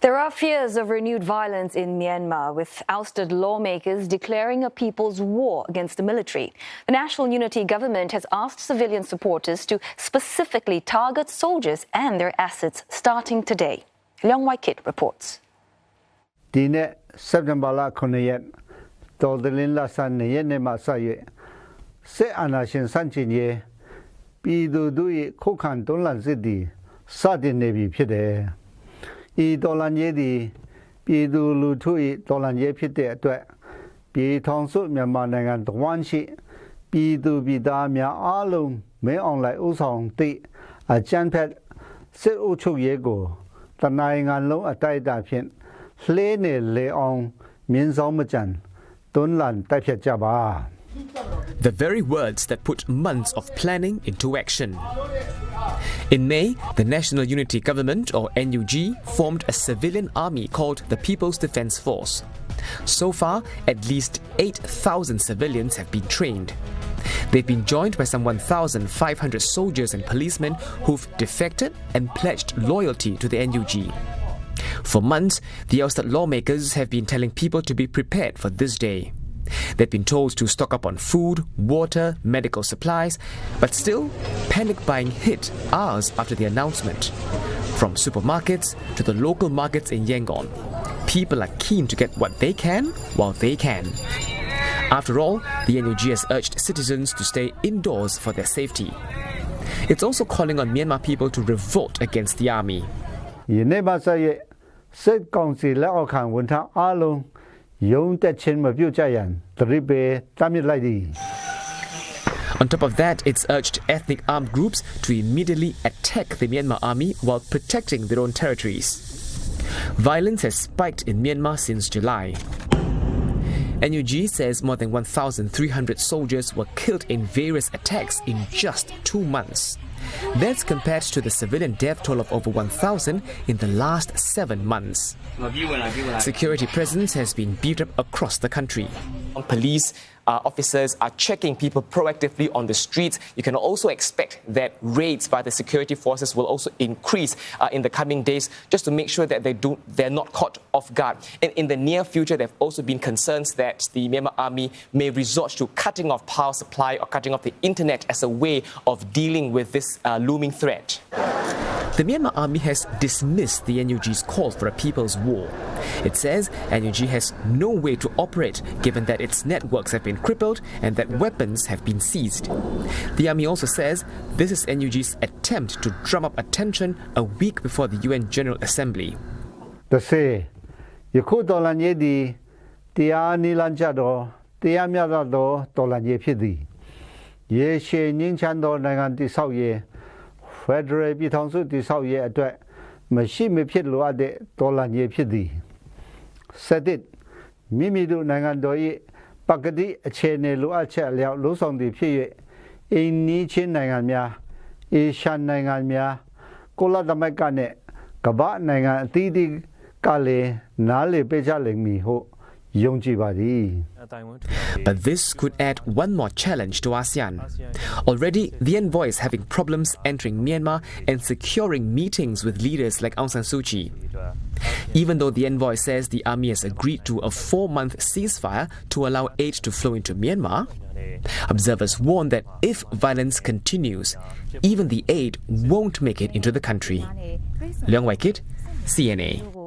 There are fears of renewed violence in Myanmar, with ousted lawmakers declaring a people's war against the military. The National Unity Government has asked civilian supporters to specifically target soldiers and their assets starting today. Leong Wai-kit reports. September 9ရက်တော်သလင်းလဆန်း2ရက်နေ့မှစ၍စစ်အာဏာရှင်စန့်ကျင်ရေးပြည်သူတို့၏ခုခံတွန်းလှန်စစ်သည်စတင်နေပြီဖြစ်တယ်။ဤတော်လှန်ရေးသည်ပြည်သူလူထု၏တော်လှန်ရေးဖြစ်တဲ့အတွက်ပြည်ထောင်စုမြန်မာနိုင်ငံတဝန်းရှိပြည်သူပြည်သားများအားလုံးမင်းအောင်လှိုင်ဦးဆောင်သည့်အကြမ်းဖက်စစ်အုပ်ချုပ်ရေးကိုတနိုင်ငံလုံးအတိုက်အတာဖြင့်လှေနေလေအောင်မြင်းဆောင်မကြံတွန်းလှန်တိုက်ဖြတ်ကြပါ The very words that put months of planning into action. In May, the National Unity Government, or NUG, formed a civilian army called the People's Defence Force. So far, at least 8,000 civilians have been trained. They've been joined by some 1,500 soldiers and policemen who've defected and pledged loyalty to the NUG. For months, the ousted lawmakers have been telling people to be prepared for this day. They've been told to stock up on food, water, medical supplies, but still, panic buying hit hours after the announcement. From supermarkets to the local markets in Yangon, people are keen to get what they can while they can. After all, the NUG has urged citizens to stay indoors for their safety. It's also calling on Myanmar people to revolt against the army. On top of that, it's urged ethnic armed groups to immediately attack the Myanmar army while protecting their own territories. Violence has spiked in Myanmar since July. NUG says more than 1,300 soldiers were killed in various attacks in just 2 months. That's compared to the civilian death toll of over 1,000 in the last 7 months. Security presence has been beefed up across the country. Police officers are checking people proactively on the streets. You can also expect that raids by the security forces will also increase in the coming days, just to make sure that they're not caught off guard. And in the near future, there have also been concerns that the Myanmar army may resort to cutting off power supply or cutting off the internet as a way of dealing with this looming threat. The Myanmar army has dismissed the NUG's call for a people's war. It says NUG has no way to operate given that its networks have been crippled and that weapons have been seized. The army also says this is NUG's attempt to drum up attention a week before the UN General Assembly. The say, Yakudolanedi, Tiani Lanchado, Tiamiado, Dolanye Pidi. Ye she Ninchando Nanganti Sauye, Federal Bitonsu di Sauye at Machine Piluade, Dolanye Pidi. Said it, Mimidu Nangandoi. Pagadi a chain luacha lose on the pie in Nichin Nangamia, Ishan Nangamia, Kola the Macane, Kabat Nanga, Tidi Kale, Nale Bejaling me ho, Yongji Badi. But this could add one more challenge to ASEAN. Already, the envoy is having problems entering Myanmar and securing meetings with leaders like Aung San Suu Kyi. Even though the envoy says the army has agreed to a 4-month ceasefire to allow aid to flow into Myanmar, observers warn that if violence continues, even the aid won't make it into the country. Leong Wai-kit, CNA.